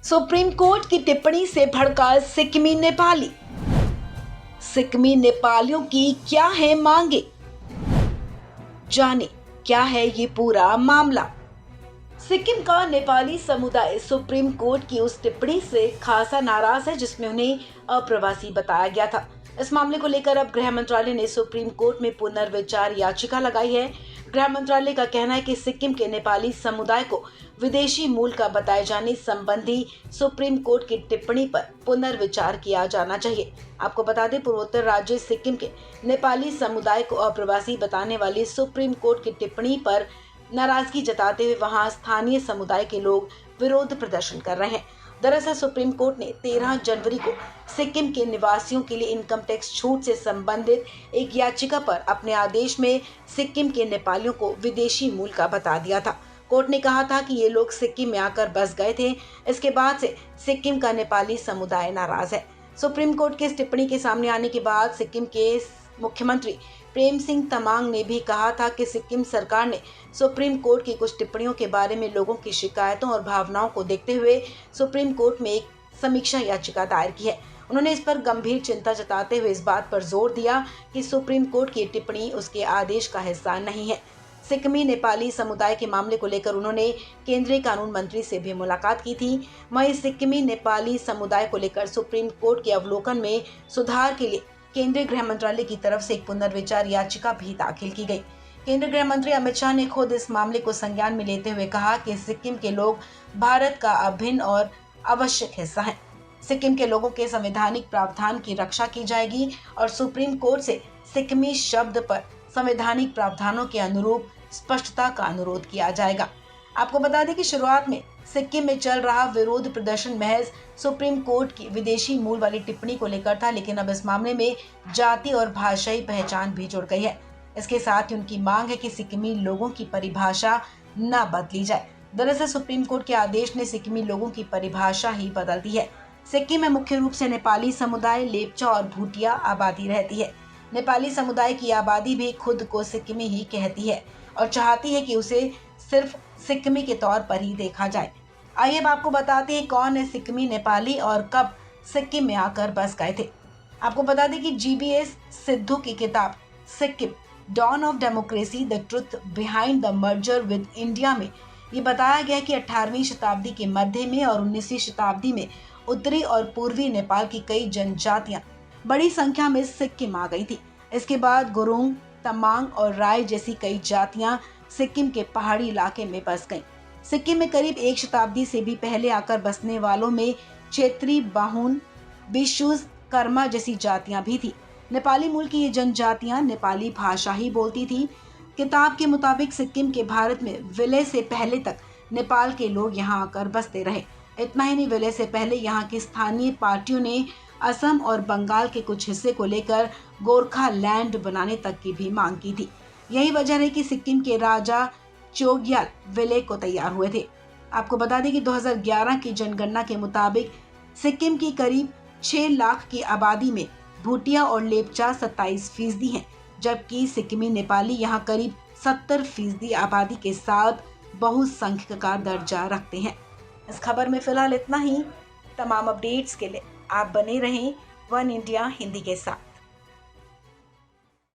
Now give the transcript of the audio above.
Supreme court की टिप्पणी से भड़का सिक्किमी नेपाली। सिक्किमी नेपालियों की क्या है मांगे, जाने क्या है ये पूरा मामला। सिक्किम का नेपाली समुदाय सुप्रीम कोर्ट की उस टिप्पणी से खासा नाराज है जिसमें उन्हें अप्रवासी बताया गया था। इस मामले को लेकर अब गृह मंत्रालय ने सुप्रीम कोर्ट में पुनर्विचार याचिका लगाई है। गृह मंत्रालय का कहना है कि सिक्किम के नेपाली समुदाय को विदेशी मूल का बताए जाने संबंधी सुप्रीम कोर्ट की टिप्पणी पर पुनर्विचार किया जाना चाहिए। आपको बता दें, पूर्वोत्तर राज्य सिक्किम के नेपाली समुदाय को अप्रवासी बताने वाली सुप्रीम कोर्ट की टिप्पणी पर नाराजगी जताते हुए वहां स्थानीय समुदाय के लोग विरोध प्रदर्शन कर रहे हैं। दरअसल सुप्रीम कोर्ट ने 13 जनवरी को सिक्किम के निवासियों के लिए इनकम टैक्स छूट से संबंधित एक याचिका पर अपने आदेश में सिक्किम के नेपालियों को विदेशी मूल का बता दिया था। कोर्ट ने कहा था कि ये लोग सिक्किम में आकर बस गए थे। इसके बाद से सिक्किम का नेपाली समुदाय नाराज है। सुप्रीम कोर्ट की इस टिप्पणी के सामने आने के बाद सिक्किम के मुख्यमंत्री प्रेम सिंह तमांग ने भी कहा था कि सिक्किम सरकार ने सुप्रीम कोर्ट की कुछ टिप्पणियों के बारे में लोगों की शिकायतों और भावनाओं को देखते हुए सुप्रीम कोर्ट में एक समीक्षा याचिका दायर की है। उन्होंने इस पर गंभीर चिंता जताते हुए इस बात पर जोर दिया कि सुप्रीम कोर्ट की टिप्पणी उसके आदेश का हिस्सा नहीं है। सिक्किमी नेपाली समुदाय के मामले को लेकर उन्होंने केंद्रीय कानून मंत्री से भी मुलाकात की थी। वहीं सिक्किमी नेपाली समुदाय को लेकर सुप्रीम कोर्ट के अवलोकन में सुधार के लिए केंद्रीय गृह मंत्रालय की तरफ से एक पुनर्विचार याचिका भी दाखिल की गई। केंद्रीय गृह मंत्री अमित शाह ने खुद इस मामले को संज्ञान में लेते हुए कहा कि सिक्किम के लोग भारत का अभिन्न और आवश्यक हिस्सा हैं। सिक्किम के लोगों के संवैधानिक प्रावधान की रक्षा की जाएगी और सुप्रीम कोर्ट से सिक्किमी शब्द पर संवैधानिक प्रावधानों के अनुरूप स्पष्टता का अनुरोध किया जाएगा। आपको बता दें कि शुरुआत में सिक्किम में चल रहा विरोध प्रदर्शन महज सुप्रीम कोर्ट की विदेशी मूल वाली टिप्पणी को लेकर था, लेकिन अब इस मामले में जाति और भाषाई पहचान भी जुड़ गई है। इसके साथ ही उनकी मांग है कि सिक्किमी लोगों की परिभाषा न बदली जाए। दरअसल सुप्रीम कोर्ट के आदेश ने सिक्किमी लोगों की परिभाषा ही बदल दी है। सिक्किम में मुख्य रूप से नेपाली समुदाय, लेपचा और भूटिया आबादी रहती है। नेपाली समुदाय की आबादी भी खुद को सिक्किमी ही कहती है और चाहती है कि उसे सिर्फ सिक्किमी के तौर पर ही देखा जाए। आइए अब आपको बताते हैं कौन है सिक्किमी नेपाली और कब सिक्किम में आकर बस गए थे। आपको बता दें कि जीबीएस सिद्धू की किताब Sikkim dawn of democracy the truth behind the merger with India में ये बताया गया कि 18वीं शताब्दी के मध्य में और 19वीं शताब्दी में उत्तरी और पूर्वी नेपाल की कई जनजातियां बड़ी संख्या में सिक्किम आ गई थी। इसके बाद गुरुंग, तमांग और राय जैसी कई जातियां सिक्किम के पहाड़ी इलाके में बस गईं। सिक्किम में करीब 1 शताब्दी से भी पहले आकर बसने वालों में क्षेत्री, बाहुन, बिशुज, कर्मा जैसी जातियां भी थी। नेपाली मूल की ये जनजातियां नेपाली भाषा ही बोलती थी। किताब के मुताबिक सिक्किम के भारत में विलय से पहले तक नेपाल के लोग यहाँ आकर बसते रहे। इतना ही नहीं, विलय से पहले यहाँ की स्थानीय पार्टियों ने असम और बंगाल के कुछ हिस्से को लेकर गोरखा लैंड बनाने तक की भी मांग की थी। यही वजह है कि सिक्किम के राजा चोग्याल विलय को तैयार हुए थे। आपको बता दें कि 2011 की जनगणना के मुताबिक सिक्किम की करीब 6 लाख की आबादी में भूटिया और लेपचा 27% हैं, जबकि सिक्किमी नेपाली यहाँ करीब 70% आबादी के साथ बहुसंख्यक का दर्जा रखते हैं। इस खबर में फिलहाल इतना ही। तमाम अपडेट्स के लिए आप बने रहें वन इंडिया हिंदी के साथ।